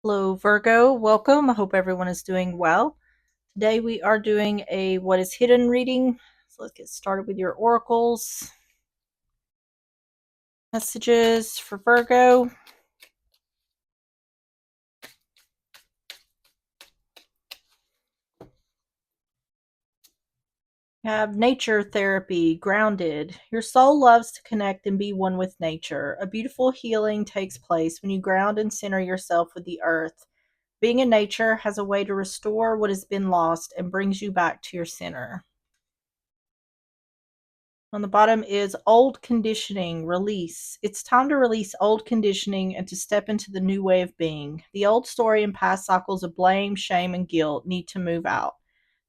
Hello, Virgo. Welcome. I hope everyone is doing well. Today we are doing a what is hidden reading. So let's get started with your oracles. Messages for Virgo. Have nature therapy, grounded. Your soul loves to connect and be one with nature. A beautiful healing takes place when you ground and center yourself with the earth. Being in nature has a way to restore what has been lost and brings you back to your center. On the bottom is old conditioning, release. It's time to release old conditioning and to step into the new way of being. The old story and past cycles of blame, shame, and guilt need to move out.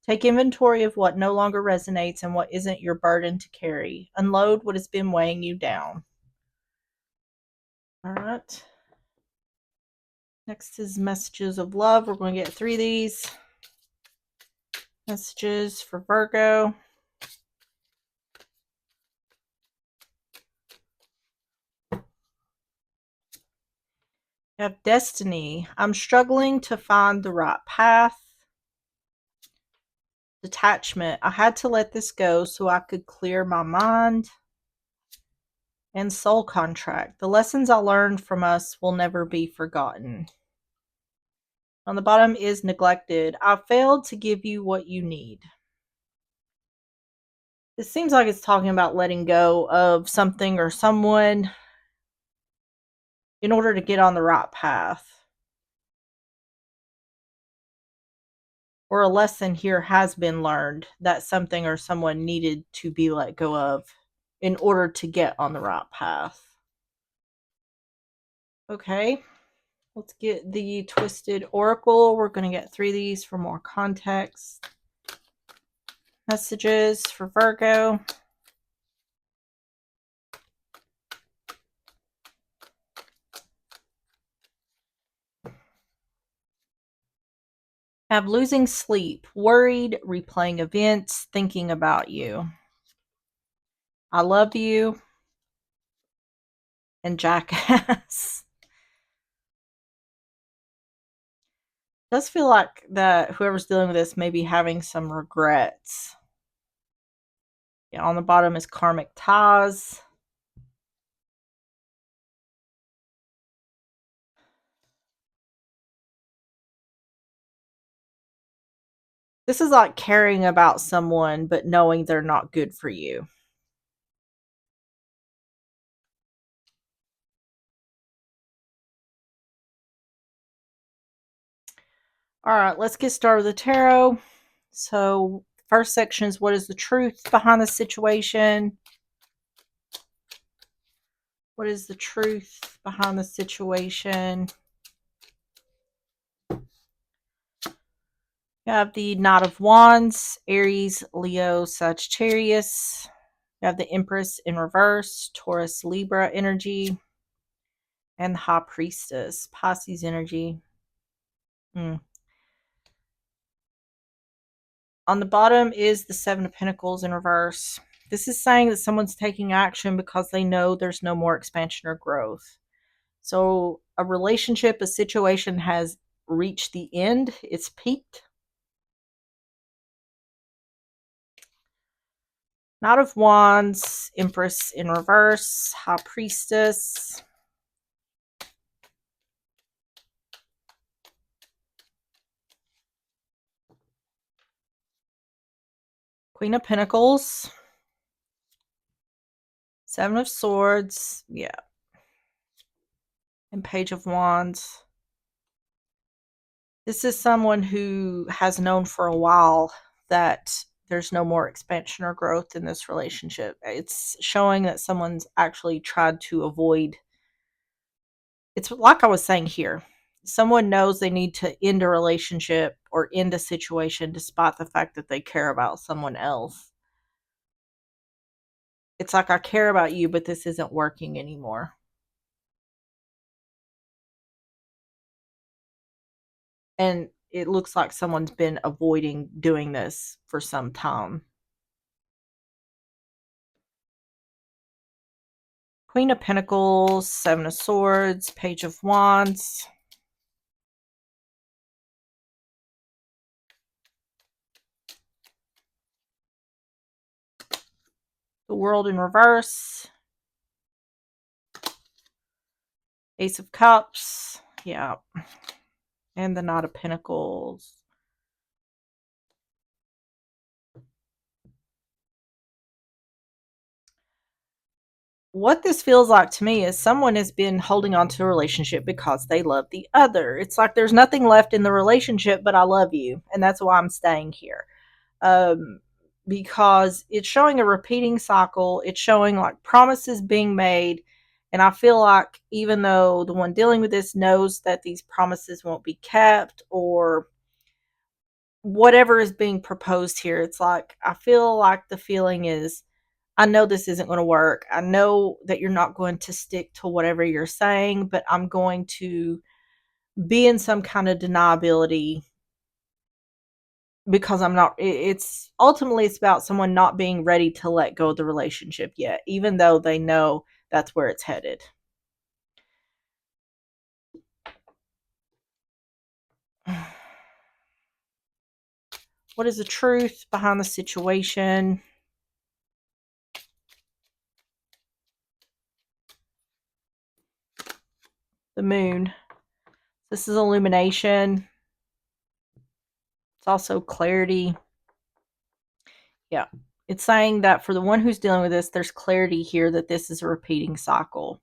Take inventory of what no longer resonates and what isn't your burden to carry. Unload what has been weighing you down. All right. Next is messages of love. We're going to get three of these. Messages for Virgo. You have destiny. I'm struggling to find the right path. Detachment. I had to let this go so I could clear my mind. And soul contract. The lessons I learned from us will never be forgotten. On the bottom is neglected. I failed to give you what you need. This seems like it's talking about letting go of something or someone in order to get on the right path. Or a lesson here has been learned that something or someone needed to be let go of in order to get on the right path. Okay, let's get the Twisted Oracle. We're going to get three of these for more context. Messages for Virgo. Have losing sleep, worried, replaying events, thinking about you. I love you. And jackass. Does feel like that whoever's dealing with this may be having some regrets. Yeah, on the bottom is karmic ties. This is like caring about someone but knowing they're not good for you. All right, let's get started with the tarot. So, first section is what is the truth behind the situation? What is the truth behind the situation? You have the Knight of Wands, Aries, Leo, Sagittarius. You have the Empress in reverse, Taurus, Libra energy, and the High Priestess, Pisces energy. On the bottom is the Seven of Pentacles in reverse. This is saying that someone's taking action because they know there's no more expansion or growth. So a relationship, a situation has reached the end. It's peaked. Knight of Wands, Empress in reverse, High Priestess. Queen of Pentacles. Seven of Swords. Yeah. And Page of Wands. This is someone who has known for a while that there's no more expansion or growth in this relationship. It's showing that someone's actually tried to avoid. It's like I was saying here. Someone knows they need to end a relationship or end a situation despite the fact that they care about someone else. It's like, I care about you, but this isn't working anymore. And it looks like someone's been avoiding doing this for some time. Queen of Pentacles, Seven of Swords, Page of Wands. The World in reverse. Ace of Cups. Yeah. And the Knight of Pentacles. What this feels like to me is someone has been holding on to a relationship because they love the other. It's like there's nothing left in the relationship, but I love you. And that's why I'm staying here. Um, because it's showing a repeating cycle. It's showing like promises being made. And I feel like even though the one dealing with this knows that these promises won't be kept or whatever is being proposed here, it's like I feel like the feeling is I know this isn't going to work. I know that you're not going to stick to whatever you're saying, but I'm going to be in some kind of deniability because I'm not. It's ultimately it's about someone not being ready to let go of the relationship yet, even though they know that's where it's headed. What is the truth behind the situation? The moon. This is illumination. It's also clarity. Yeah. It's saying that for the one who's dealing with this, there's clarity here that this is a repeating cycle.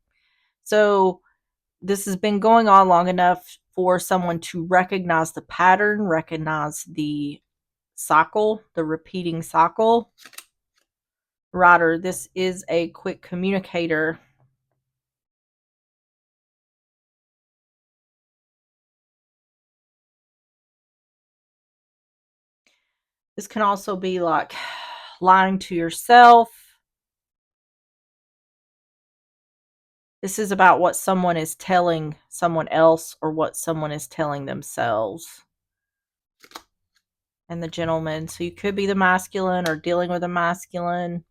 So this has been going on long enough for someone to recognize the pattern, recognize the cycle, the repeating cycle. Rider, this is a quick communicator. This can also be like lying to yourself. This is about what someone is telling someone else or what someone is telling themselves. And the gentleman. So you could be the masculine or dealing with a masculine.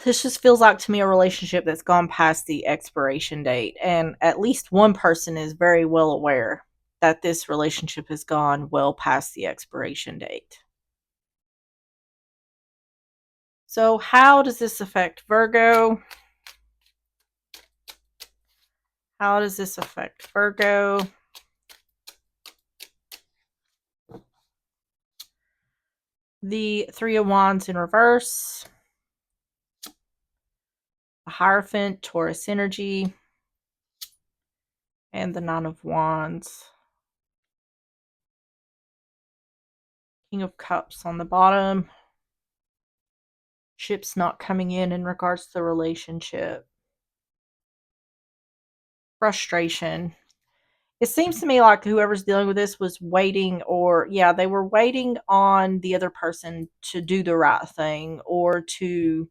This just feels like to me a relationship that's gone past the expiration date. And at least one person is very well aware that this relationship has gone well past the expiration date. So, how does this affect Virgo? How does this affect Virgo? The Three of Wands in reverse. The Hierophant, Taurus energy. And the Nine of Wands. King of Cups on the bottom. Ships not coming in regards to the relationship. Frustration. It seems to me like whoever's dealing with this was waiting, or yeah, they were waiting on the other person to do the right thing or to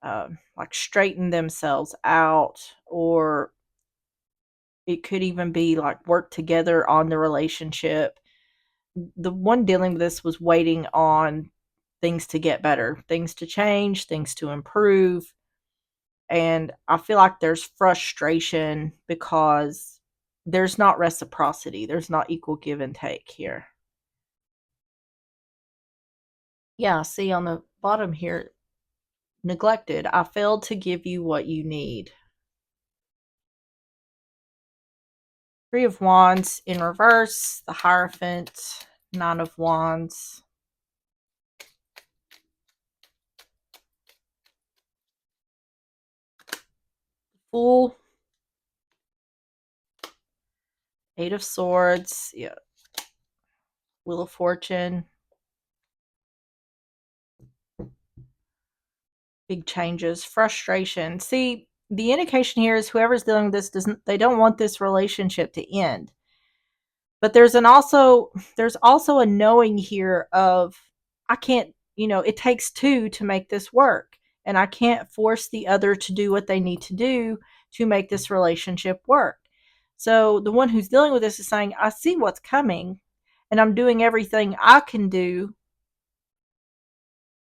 like straighten themselves out, or it could even be like work together on the relationship. The one dealing with this was waiting on things to get better, things to change, things to improve. And I feel like there's frustration because there's not reciprocity. There's not equal give and take here. Yeah, see on the bottom here, neglected. I failed to give you what you need. Three of Wands in reverse, the Hierophant, Nine of Wands. Fool. Eight of Swords. Yeah. Wheel of Fortune. Big changes. Frustration. See, the indication here is whoever's dealing with this they don't want this relationship to end. But there's also a knowing here of I can't, it takes two to make this work. And I can't force the other to do what they need to do to make this relationship work. So the one who's dealing with this is saying, I see what's coming and I'm doing everything I can do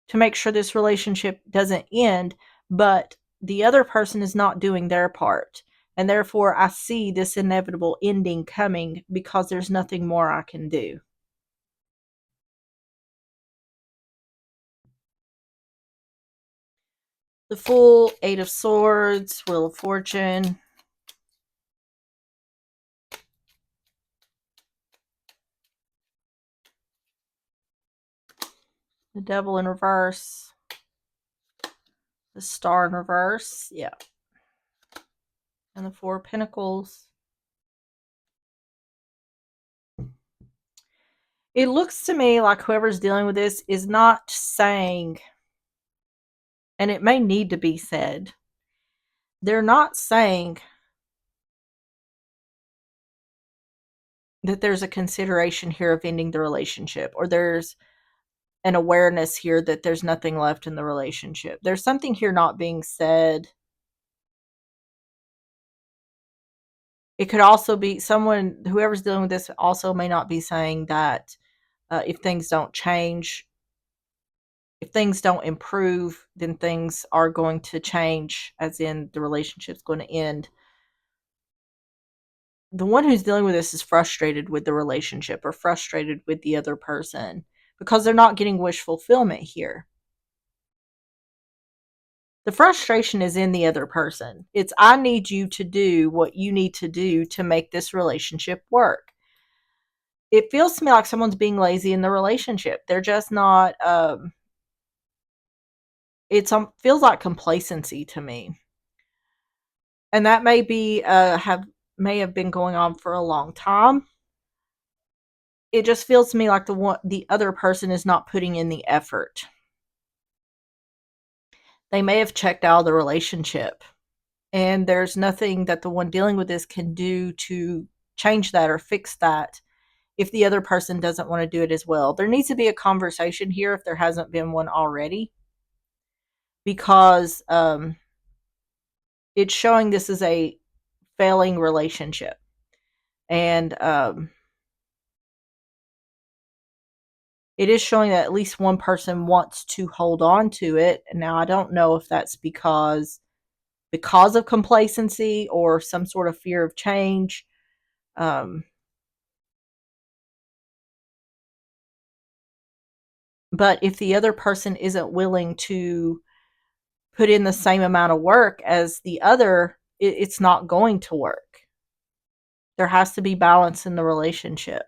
to make sure this relationship doesn't end, but the other person is not doing their part. And therefore, I see this inevitable ending coming because there's nothing more I can do. The Fool, Eight of Swords, Wheel of Fortune. The Devil in reverse. The Star in reverse. Yeah. And the Four of Pentacles. It looks to me like whoever's dealing with this is not saying, and it may need to be said, they're not saying that there's a consideration here of ending the relationship, or there's an awareness here that there's nothing left in the relationship. There's something here not being said. It could also be someone, whoever's dealing with this also may not be saying that if things don't change, if things don't improve, then things are going to change, as in the relationship's going to end. The one who's dealing with this is frustrated with the relationship or frustrated with the other person because they're not getting wish fulfillment here. The frustration is in the other person. It's, I need you to do what you need to do to make this relationship work. It feels to me like someone's being lazy in the relationship. They're just not, it feels like complacency to me. And that may be, may have been going on for a long time. It just feels to me like the other person is not putting in the effort. They may have checked out of the relationship, and there's nothing that the one dealing with this can do to change that or fix that if the other person doesn't want to do it as well. There needs to be a conversation here if there hasn't been one already, because it's showing this is a failing relationship. And it is showing that at least one person wants to hold on to it. Now, I don't know if that's because of complacency or some sort of fear of change. But if the other person isn't willing to put in the same amount of work as the other, it's not going to work. There has to be balance in the relationship.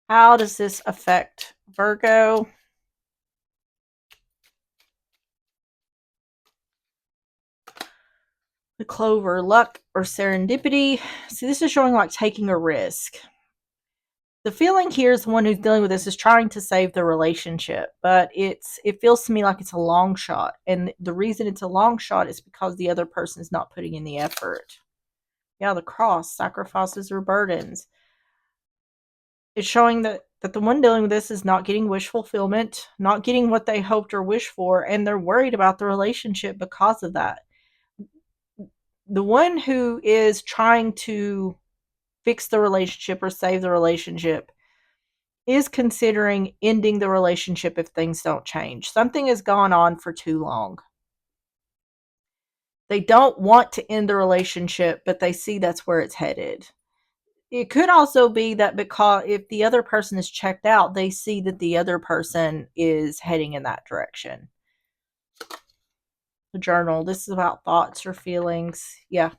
How does this affect Virgo? The Clover, luck or serendipity. See, this is showing like taking a risk. The feeling here is the one who's dealing with this is trying to save the relationship, but it feels to me like it's a long shot. And the reason it's a long shot is because the other person is not putting in the effort. Yeah, the Cross, sacrifices or burdens. It's showing that the one dealing with this is not getting wish fulfillment, not getting what they hoped or wished for, and they're worried about the relationship because of that. The one who is trying to fix the relationship or save the relationship is considering ending the relationship if things don't change. Something has gone on for too long. They don't want to end the relationship, but they see that's where it's headed. It could also be that because if the other person is checked out, they see that the other person is heading in that direction. The Journal, this is about thoughts or feelings. Yeah.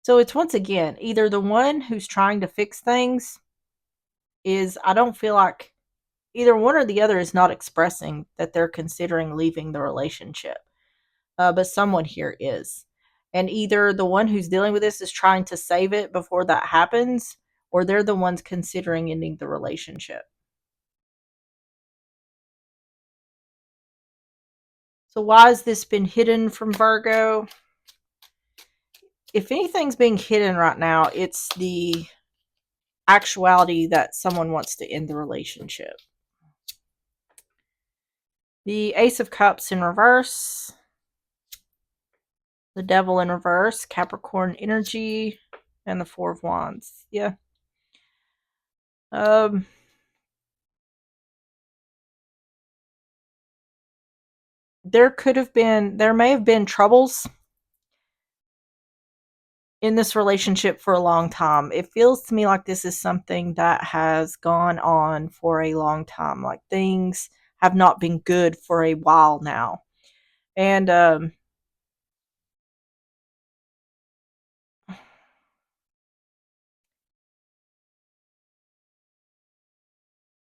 So it's once again, either the one who's trying to fix things is, I don't feel like either one or the other is not expressing that they're considering leaving the relationship. But someone here is. And either the one who's dealing with this is trying to save it before that happens, or they're the ones considering ending the relationship. So why has this been hidden from Virgo? If anything's being hidden right now, it's the actuality that someone wants to end the relationship. The Ace of Cups in reverse. The Devil in reverse. Capricorn energy. And the Four of Wands. Yeah. There may have been troubles in this relationship for a long time. It feels to me like this is something that has gone on for a long time. Like things have not been good for a while now. And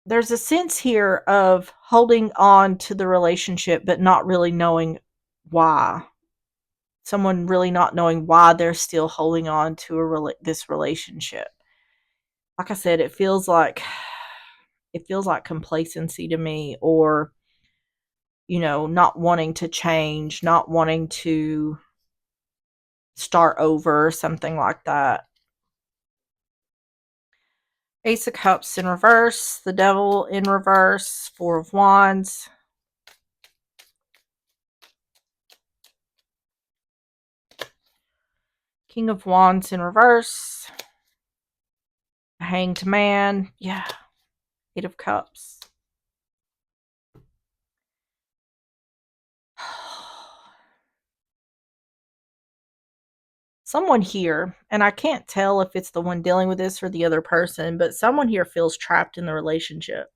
there's a sense here of holding on to the relationship, but not really knowing why. Someone really not knowing why they're still holding on to this relationship. Like I said, it feels like complacency to me, or not wanting to change, not wanting to start over, something like that. Ace of Cups in reverse, the Devil in reverse, Four of Wands. King of Wands in reverse. Hanged Man. Yeah. Eight of Cups. Someone here, and I can't tell if it's the one dealing with this or the other person, but someone here feels trapped in the relationship.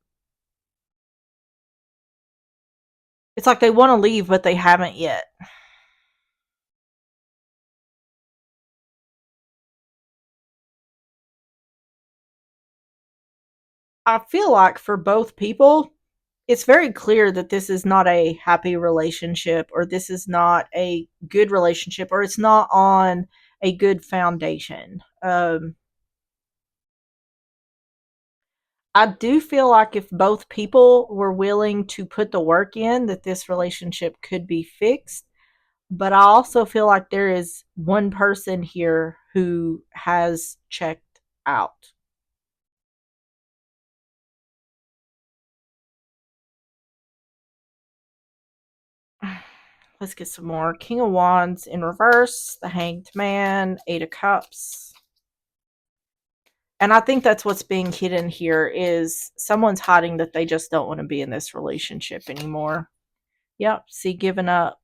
It's like they want to leave, but they haven't yet. I feel like for both people, it's very clear that this is not a happy relationship, or this is not a good relationship, or it's not on a good foundation. I do feel like if both people were willing to put the work in, that this relationship could be fixed. But I also feel like there is one person here who has checked out. Let's get some more. King of Wands in reverse, the Hanged Man, Eight of Cups. And I think that's what's being hidden here, is someone's hiding that they just don't want to be in this relationship anymore. Yep, see, giving up.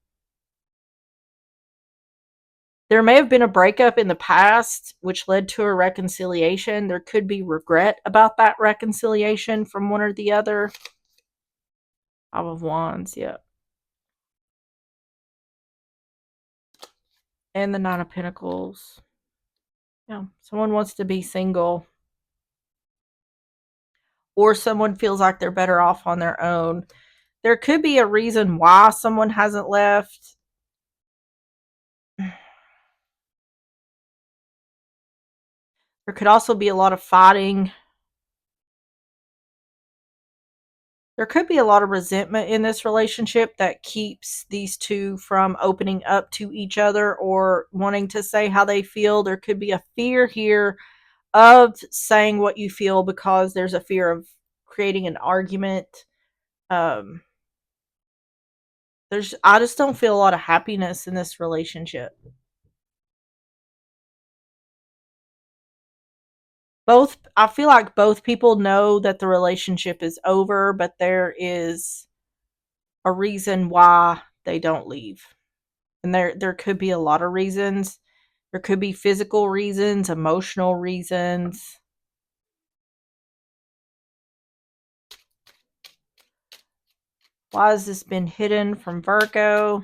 There may have been a breakup in the past which led to a reconciliation. There could be regret about that reconciliation from one or the other. Five of Wands, yep. And the Nine of Pentacles. Yeah, someone wants to be single. Or someone feels like they're better off on their own. There could be a reason why someone hasn't left. There could also be a lot of fighting. There could be a lot of resentment in this relationship that keeps these two from opening up to each other or wanting to say how they feel. There could be a fear here of saying what you feel because there's a fear of creating an argument. Um, I just don't feel a lot of happiness in this relationship. I feel like both people know that the relationship is over, but there is a reason why they don't leave. And there could be a lot of reasons. There could be physical reasons, emotional reasons. Why has this been hidden from Virgo?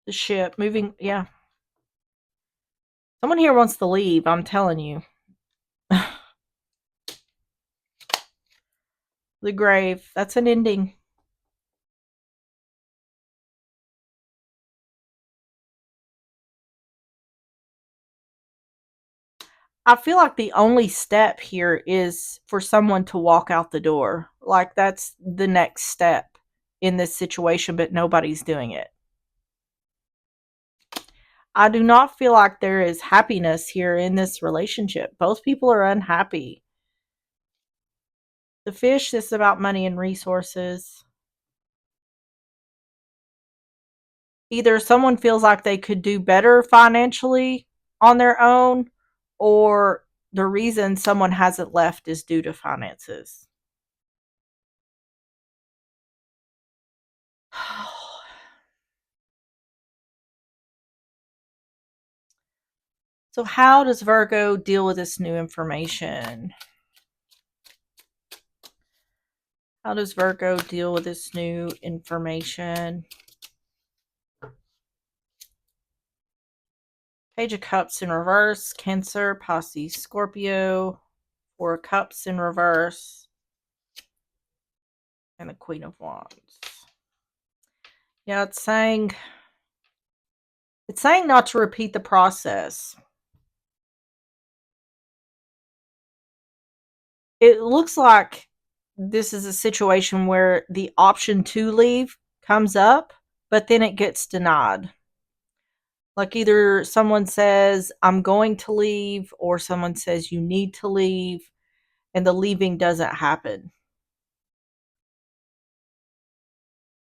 The ship moving, yeah. Someone here wants to leave, I'm telling you. The grave, that's an ending. I feel like the only step here is for someone to walk out the door. Like that's the next step in this situation, but nobody's doing it. I do not feel like there is happiness here in this relationship. Both people are unhappy. The fish is about money and resources. Either someone feels like they could do better financially on their own, or the reason someone hasn't left is due to finances. So, how does Virgo deal with this new information? How does Virgo deal with this new information? Page of Cups in reverse, Cancer, Pisces, Scorpio, Four of Cups in reverse, and the Queen of Wands. Yeah, it's saying not to repeat the process. It looks like this is a situation where the option to leave comes up, but then it gets denied. Like either someone says, I'm going to leave, or someone says, you need to leave, and the leaving doesn't happen.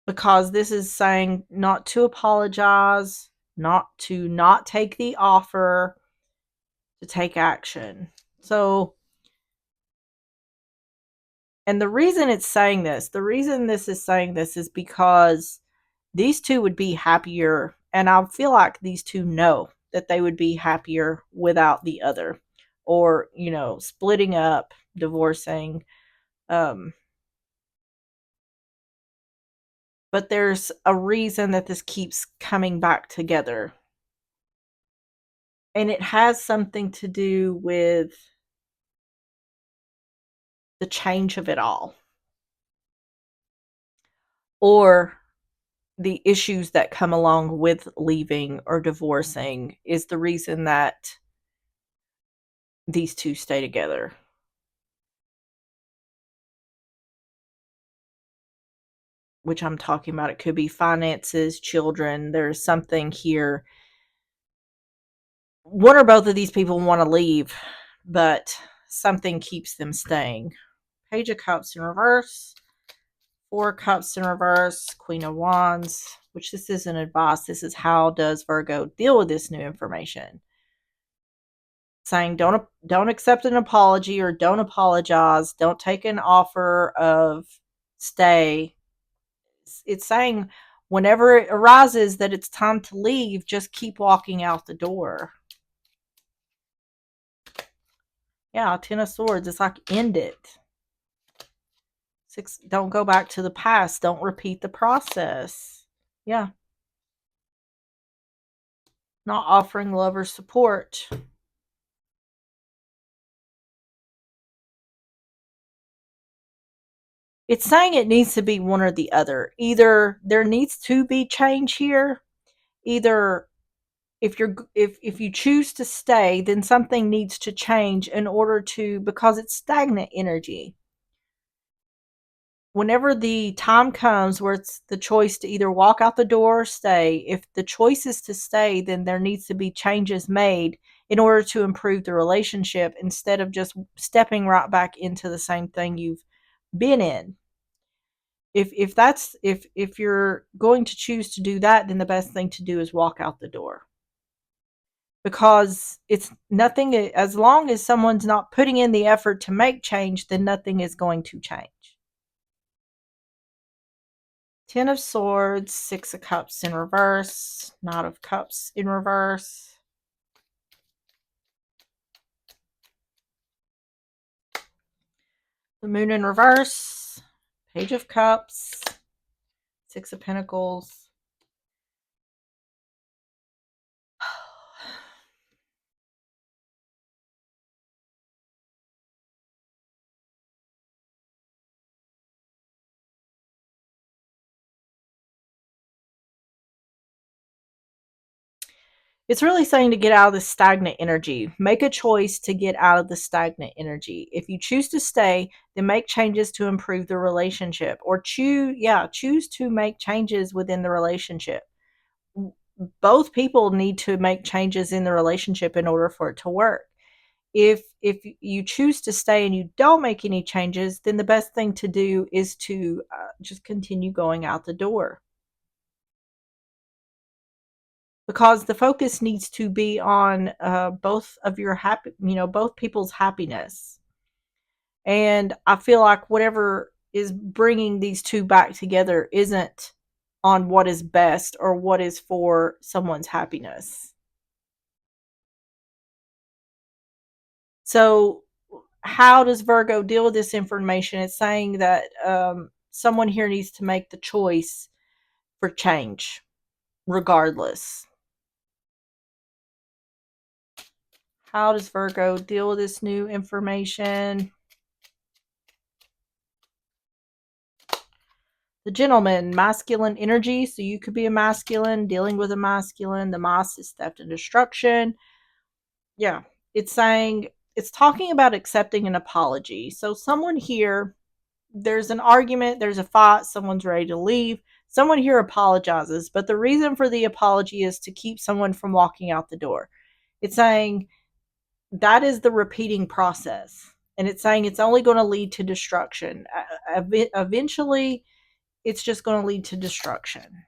Because this is saying not to apologize, not to not take the offer, to take action. So, and the reason the reason this is saying this is because these two would be happier. And I feel like these two know that they would be happier without the other, or, splitting up, divorcing. Um, but there's a reason that this keeps coming back together. And it has something to do with the change of it all, or the issues that come along with leaving or divorcing is the reason that these two stay together. Which I'm talking about, it could be finances, children. There's something here. One or both of these people want to leave, but something keeps them staying. Page of Cups in reverse, Four Cups in reverse, Queen of Wands, which this isn't advice. This is how does Virgo deal with this new information. Saying don't accept an apology, or don't apologize. Don't take an offer of stay. It's saying whenever it arises that it's time to leave, just keep walking out the door. Yeah, Ten of Swords. It's like end it. Six. Don't go back to the past. Don't repeat the process. Yeah. Not offering love or support. It's saying it needs to be one or the other. Either there needs to be change here. Either if you choose to stay, then something needs to change in order to, because it's stagnant energy. Whenever the time comes where it's the choice to either walk out the door or stay, if the choice is to stay, then there needs to be changes made in order to improve the relationship, instead of just stepping right back into the same thing you've been in. If you're going to choose to do that, then the best thing to do is walk out the door. Because it's nothing, as long as someone's not putting in the effort to make change, then nothing is going to change. Ten of Swords, Six of Cups in reverse, Knight of Cups in reverse. The Moon in reverse, Page of Cups, Six of Pentacles. It's really saying to get out of the stagnant energy. Make a choice to get out of the stagnant energy. If you choose to stay, then make changes to improve the relationship, or choose to make changes within the relationship. Both people need to make changes in the relationship in order for it to work. If you choose to stay and you don't make any changes, then the best thing to do is to just continue going out the door. Because the focus needs to be on both of your both people's happiness. And I feel like whatever is bringing these two back together isn't on what is best or what is for someone's happiness. So how does Virgo deal with this information? It's saying that someone here needs to make the choice for change, regardless. How does Virgo deal with this new information? The gentleman, masculine energy. So you could be a masculine, dealing with a masculine. The moss is theft and destruction. Yeah. It's saying, it's talking about accepting an apology. So someone here, there's an argument, there's a fight, someone's ready to leave. Someone here apologizes, but the reason for the apology is to keep someone from walking out the door. It's saying that is the repeating process. And it's saying it's only going to lead to destruction. Eventually, it's just going to lead to destruction.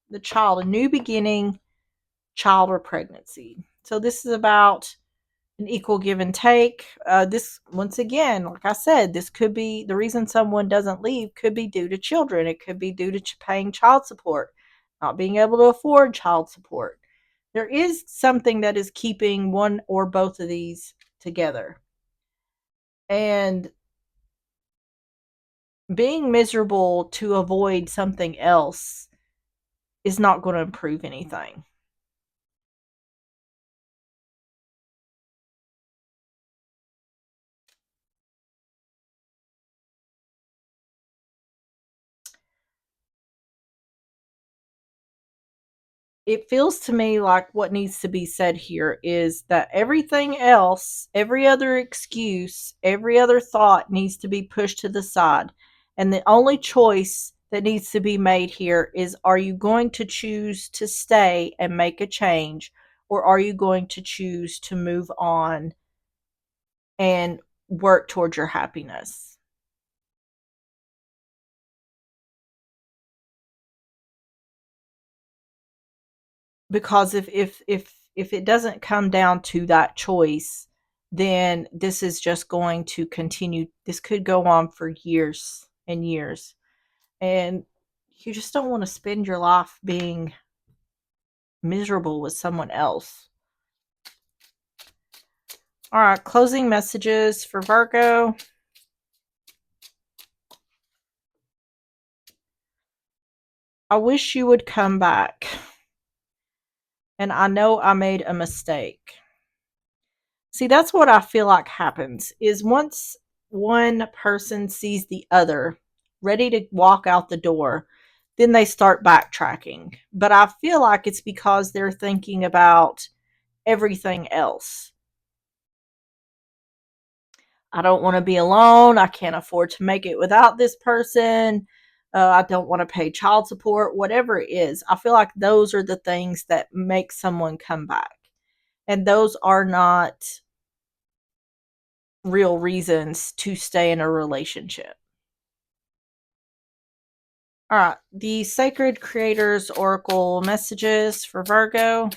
The child, a new beginning, child or pregnancy. So this is about an equal give and take. This, once again, like I said, this could be the reason someone doesn't leave, could be due to children. It could be due to paying child support, not being able to afford child support. There is something that is keeping one or both of these together. And being miserable to avoid something else is not going to improve anything. It feels to me like what needs to be said here is that everything else, every other excuse, every other thought needs to be pushed to the side. And the only choice that needs to be made here is, are you going to choose to stay and make a change, or are you going to choose to move on and work towards your happiness? Because if it doesn't come down to that choice, then this is just going to continue. This could go on for years and years, and you just don't want to spend your life being miserable with someone else. All right, closing messages for Virgo. I wish you would come back, and I know I made a mistake. See, that's what I feel like happens is once one person sees the other ready to walk out the door, then they start backtracking. But I feel like it's because they're thinking about everything else. I don't want to be alone. I can't afford to make it without this person. I don't want to pay child support, whatever it is. I feel like those are the things that make someone come back. And those are not real reasons to stay in a relationship. All right, the Sacred Creators Oracle messages for Virgo.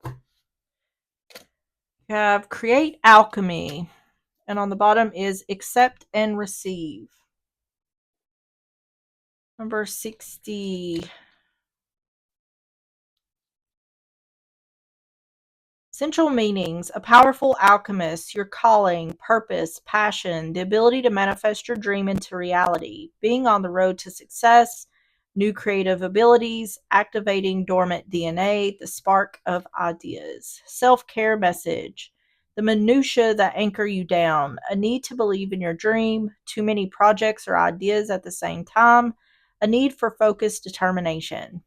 You have Create Alchemy, and on the bottom is Accept and Receive. Number 60. Essential meanings: a powerful alchemist, your calling, purpose, passion, the ability to manifest your dream into reality, being on the road to success, new creative abilities, activating dormant DNA, the spark of ideas. Self care message: the minutiae that anchor you down, a need to believe in your dream, too many projects or ideas at the same time, a need for focused determination.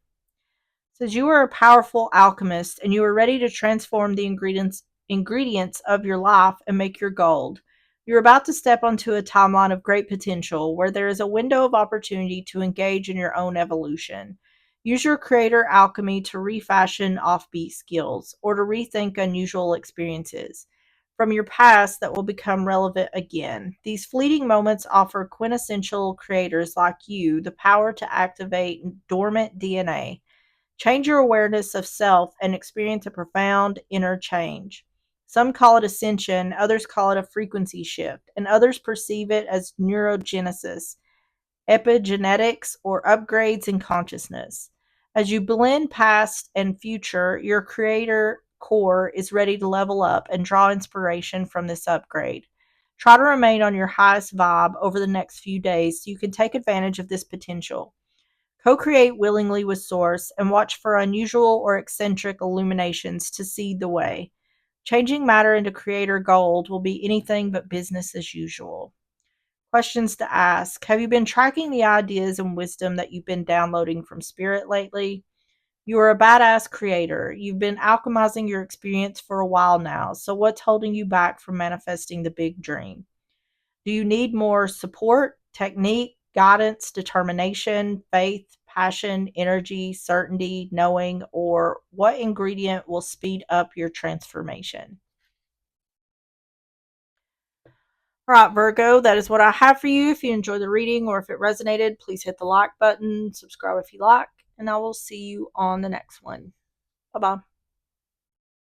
Says you are a powerful alchemist and you are ready to transform the ingredients of your life and make your gold. You're about to step onto a timeline of great potential where there is a window of opportunity to engage in your own evolution. Use your creator alchemy to refashion offbeat skills or to rethink unusual experiences from your past that will become relevant again. These fleeting moments offer quintessential creators like you the power to activate dormant DNA. Change your awareness of self and experience a profound inner change. Some call it ascension, others call it a frequency shift, and others perceive it as neurogenesis, epigenetics, or upgrades in consciousness. As you blend past and future, your creator core is ready to level up and draw inspiration from this upgrade. Try to remain on your highest vibe over the next few days so you can take advantage of this potential. Co create willingly with Source and watch for unusual or eccentric illuminations to seed the way. Changing matter into creator gold will be anything but business as usual. Questions to ask: have you been tracking the ideas and wisdom that you've been downloading from Spirit lately? You are a badass creator. You've been alchemizing your experience for a while now, so what's holding you back from manifesting the big dream? Do you need more support, technique, guidance, determination, faith, passion, energy, certainty, knowing, or what ingredient will speed up your transformation? All right, Virgo, that is what I have for you. If you enjoy the reading or if it resonated, please hit the like button, subscribe if you like, and I will see you on the next one. Bye bye.